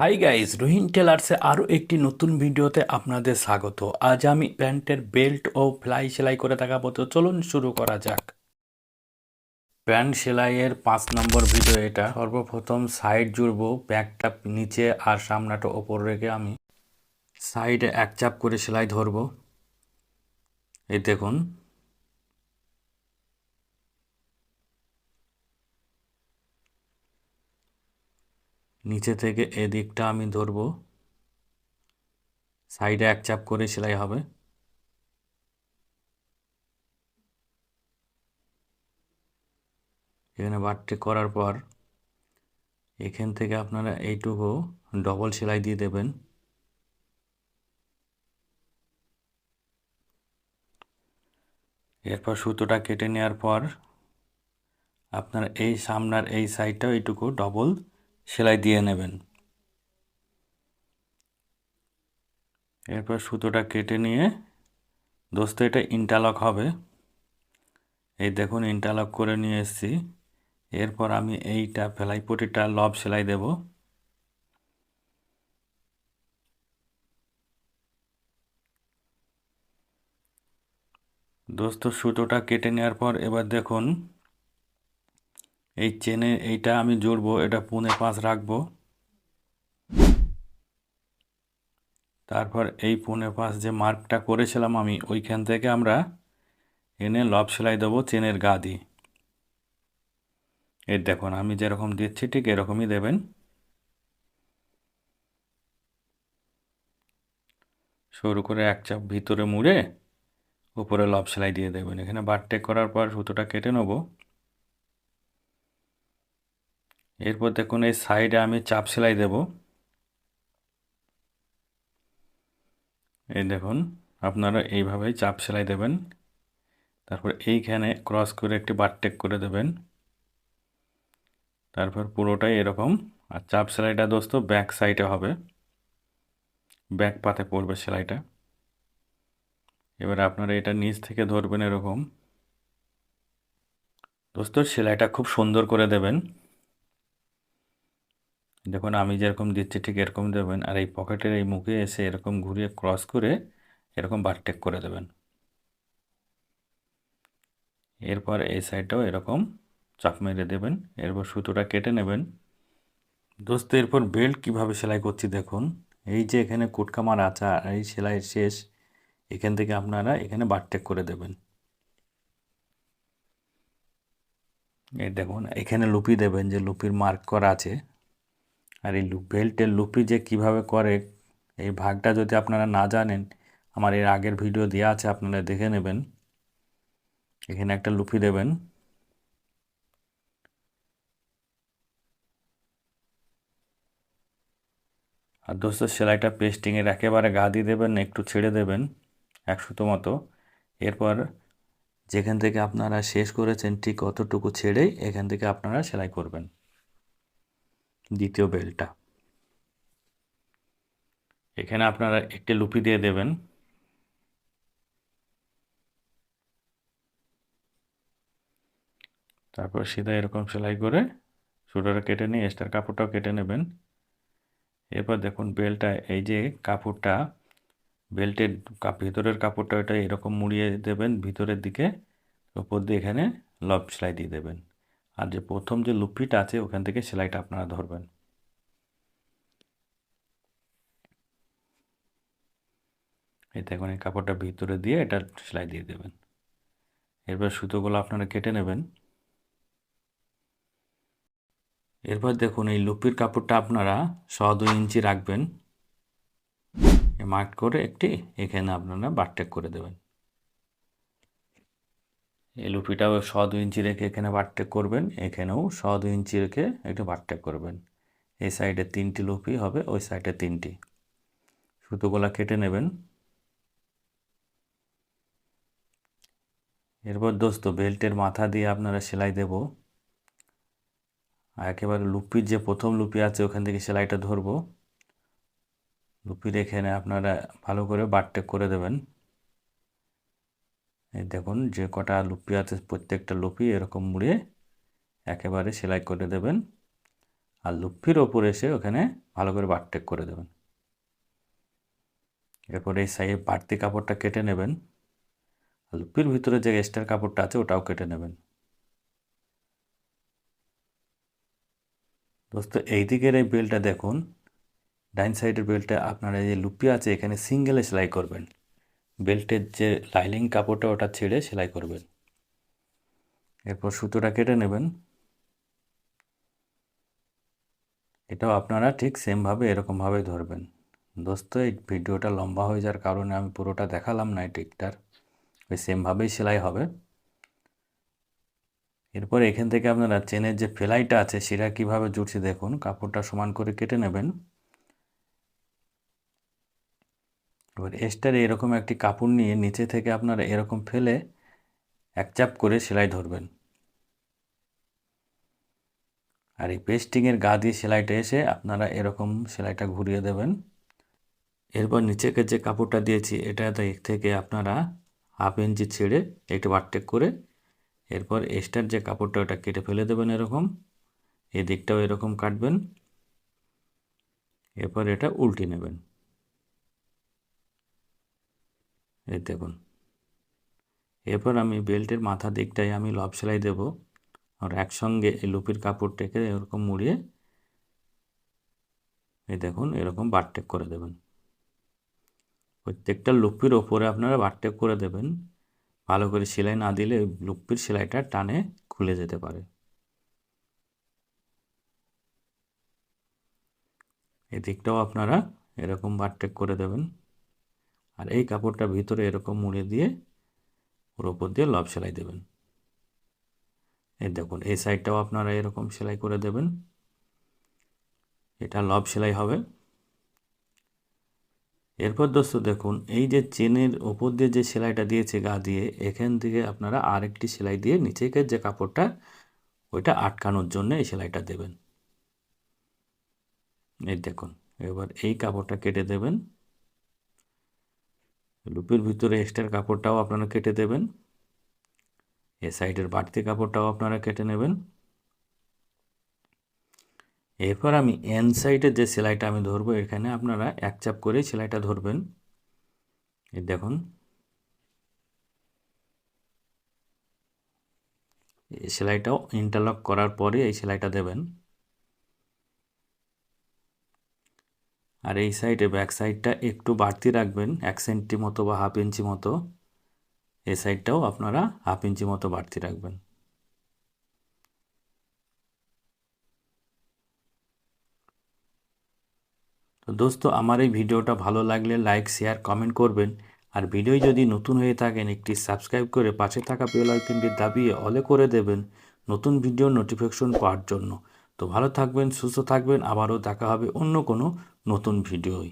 Hi guys, Rohin টেলার্সে আরও একটি নতুন ভিডিওতে আপনাদের স্বাগত। আজ আমি প্যান্টের বেল্ট ও ফ্লাই সেলাই করে দেখাবো, তো চলুন শুরু করা যাক। প্যান্ট সেলাইয়ের 5 নম্বর ভিডিও এটা। সর্বপ্রথম সাইড জুড়বো, ব্যাকটা নিচে আর সামনাটা ওপর রেখে আমি সাইডে এক চাপ করে সেলাই ধরবো। এই দেখুন, নিচে থেকে এদিকটা আমি ধরবো, সাইডে এক চাপ করে সেলাই হবে। এখানে বাটটি করার পর এখান থেকে আপনারা এইটুকু ডবল সেলাই দিয়ে দেবেন। এরপর সুতোটা কেটে নেওয়ার পর আপনার এই সামনার এই সাইডটাও এইটুকু ডবল সেলাই দিয়ে নেবেন। এরপর সুতোটা কেটে নিয়ে দোস্ত এটা ইন্টারলক হবে। এই দেখুন, ইন্টারলক করে নিয়ে এসেছি। এরপর আমি এইটা ফেলাই পটিটা লব সেলাই দেব। দোস্ত সুতোটা কেটে নেওয়ার পর এবার দেখুন, এই চেনে এইটা আমি জুড়বো, এটা 5.5 রাখবো। তারপর এই 5.5 যে মার্কটা করেছিলাম আমি, ওইখান থেকে আমরা এনে লব সেলাই দেবো চেনের গা দিয়ে। এই দেখুন, আমি যেরকম দিচ্ছি ঠিক এরকমই দেবেন। সরু করে এক চাপ ভিতরে মুড়ে উপরে লব সেলাই দিয়ে দেবেন। এখানে বারটেক করার পর সুতোটা কেটে নেব। এরপর দেখুন, এই সাইডে আমি চাপ সেলাই দেব। এই দেখুন, আপনারা এইভাবেই চাপ সেলাই দেবেন। তারপর এইখানে ক্রস করে একটি বারটেক করে দেবেন। তারপর পুরোটাই এরকম। আর চাপ সেলাইটা দোস্ত ব্যাক সাইডে হবে, ব্যাক পাতে পড়বে সেলাইটা। এবার আপনারা এটা নিচ থেকে ধরবেন এরকম। দোস্ত সেলাইটা খুব সুন্দর করে দেবেন। দেখুন, আমি যেরকম দিচ্ছি ঠিক এরকম দেবেন। আর এই পকেটের এই মুখে এসে এরকম ঘুরিয়ে ক্রস করে এরকম বারটেক করে দেবেন। এরপর এই সাইডটাও এরকম চাপ মেরে দেবেন। এরপর সুতোটা কেটে নেবেন। দোস্ত এরপর বেল্ট কিভাবে সেলাই করছি দেখুন। এই যে এখানে কুটকা মারা আছে আর এই সেলাইয়ের শেষ, এখান থেকে আপনারা এখানে বারটেক করে দেবেন। এই দেখুন, এখানে লুপি দেবেন, যে লুপির মার্ক করা আছে। আর এই বেল্টের লুপি যে কিভাবে করে, এই ভাগটা যদি আপনারা না জানেন, আমার এর আগের ভিডিও দেওয়া আছে, আপনারা দেখে নেবেন। এখানে একটা লুপি দেবেন। আর দোস্ত সেলাইটা পেস্টিংয়ের একেবারে গা দিয়ে দেবেন না, একটু ছেড়ে দেবেন 1 সুতো মতো। এরপর যেখান থেকে আপনারা শেষ করেছেন ঠিক অতটুকু ছেড়েই এখান থেকে আপনারা সেলাই করবেন দ্বিতীয় বেল্টটা। এখানে আপনারা একটি লুপি দিয়ে দেবেন। তারপর সিধা এরকম সেলাই করে সুতোটা কেটে নিয়ে এক্সট্রা কাপড়টাও কেটে নেবেন। এরপর দেখুন, বেল্টটা এই যে কাপড়টা, বেল্টের ভিতরের কাপড়টা ওটা এরকম মুড়িয়ে দেবেন ভিতরের দিকে, উপর দিয়ে এখানে লব সেলাই দিয়ে দেবেন। আর যে প্রথম যে লুপিটা আছে ওখান থেকে সেলাইটা আপনারা ধরবেন। এই দেখুন, এই কাপড়টা ভিতরে দিয়ে এটা সেলাই দিয়ে দেবেন। এরপর সুতোগুলো আপনারা কেটে নেবেন। এরপর দেখুন, এই লুপির কাপড়টা আপনারা 2.5 ইঞ্চি রাখবেন। মার্ক করে একটি এখানে আপনারা বারটেক করে দেবেন। এই লুপিটাও 2.5 ইঞ্চি রেখে এখানে বারটেক করবেন। এখানেও 2.5 ইঞ্চি রেখে একটু বারটেক করবেন। এই সাইডে 3টি লুপি হবে, ওই সাইডে 3টি। সুতোগুলো কেটে নেবেন। এরপর দোস্ত বেল্টের মাথা দিয়ে আপনারা সেলাই দেব। আর একেবারে লুপির যে প্রথম লুপি আছে ওখান থেকে সেলাইটা ধরবো। লুপির এখানে আপনারা ভালো করে বারটেক করে দেবেন। এই দেখুন, যে কটা লুপি আছে প্রত্যেকটা লুপি এরকম মুড়ে একেবারে সেলাই করে দেবেন। আর লুপির ওপর এসে ওখানে ভালো করে বারটেক করে দেবেন। এরপর এই সাইডে বাড়তি কাপড়টা কেটে নেবেন, আর লুপির ভিতরে যে এক্সট্রা কাপড়টা আছে ওটাও কেটে নেবেন। দোস্ত এই দিকের এই বেলটা দেখুন, ডাইন সাইডের বেলটা আপনারা যে লুপি আছে এখানে সিঙ্গেলে সেলাই করবেন, বেল্টের যে লাইনিং কাপড়টা ওটা ছেড়ে সেলাই করবেন। এরপর সুতোটা কেটে নেবেন। এটাও আপনারা ঠিক সেমভাবে এরকমভাবে ধরবেন। দোস্ত এই ভিডিওটা লম্বা হয়ে যাওয়ার কারণে আমি পুরোটা দেখালাম না, এই টিকটার ওই সেমভাবেই সেলাই হবে। এরপর এখান থেকে আপনারা চেনের যে ফেলাইটা আছে সেটা কীভাবে জুড়ছে দেখুন, কাপড়টা সমান করে কেটে নেবেন। এবার এক্সট্রা এরকম একটি কাপড় নিয়ে নিচে থেকে আপনারা এরকম ফেলে এক চাপ করে সেলাই ধরবেন। আর এই পেস্টিংয়ের গা দিয়ে সেলাইটা এসে আপনারা এরকম সেলাইটা ঘুরিয়ে দেবেন। এরপর নিচেকে যে কাপড়টা দিয়েছি এটা থেকে আপনারা 1/2 ইঞ্চি ছেড়ে একটু বারটেক করে এরপর এক্সট্রার যে কাপড়টা ওটা কেটে ফেলে দেবেন এরকম, এই দিকটাও এরকম কাটবেন। এরপর এটা উল্টে নেবেন, এই দেখুন। এরপর আমি বেল্টের মাথা দিকটায় আমি লব সেলাই দেব, আর একসঙ্গে এই লুপির কাপড়টাকে এরকম মুড়িয়ে এই দেখুন এরকম বারটেক করে দেবেন। প্রত্যেকটা লুপির ওপরে আপনারা বারটেক করে দেবেন, ভালো করে সেলাই না দিলে লুপির সেলাইটা টানে খুলে যেতে পারে। এদিকটাও আপনারা এরকম বারটেক করে দেবেন, আর এই কাপড়টা ভিতরে এরকম মুড়ে দিয়ে ওর ওপর দিয়ে লব সেলাই দেবেন। এই দেখুন এই সাইডটাও আপনারা এরকম সেলাই করে দেবেন, এটা লব সেলাই হবে। এরপর দোস্ত দেখুন এই যে চেনের ওপর দিয়ে যে সেলাইটা দিয়েছে গা দিয়ে, এখান থেকে আপনারা আরেকটি সেলাই দিয়ে নিচেকের যে কাপড়টা ওইটা আটকানোর জন্য এই সেলাইটা দেবেন। এই দেখুন এবার এই কাপড়টা কেটে দেবেন, লুপের ভিতরে এক্সট্রা কাপড়টাও আপনারা কেটে দেবেন, এ সাইডের বাড়তি কাপড়টাও আপনারা কেটে নেবেন। এরপর আমি এন সাইডের যে সেলাইটা আমি ধরবো এখানে আপনারা এক চাপ করে সেলাইটা ধরবেন। এই দেখুন এই সেলাইটাও ইন্টারলক করার পরে এই সেলাইটা দেবেন। আর এই সাইডে ব্যাক সাইডটা একটু বাড়তি রাখবেন, 1 সেন্টি মতো বা 1/2 ইঞ্চি মতো, এই সাইডটাও আপনারা 1/2 ইঞ্চি মতো বাড়তি রাখবেন। তো দোস্ত আমার এই ভিডিওটা ভালো লাগলে লাইক শেয়ার কমেন্ট করবেন, আর ভিডিও যদি নতুন হয়ে থাকেন একটি সাবস্ক্রাইব করে পাশে থাকা বেল আইকনটি দাবিয়ে অলে করে দেবেন নতুন ভিডিও নোটিফিকেশন পাওয়ার জন্য। তো ভালো থাকবেন, সুস্থ থাকবেন, আবারও দেখা হবে অন্য কোনো নতুন ভিডিওয়।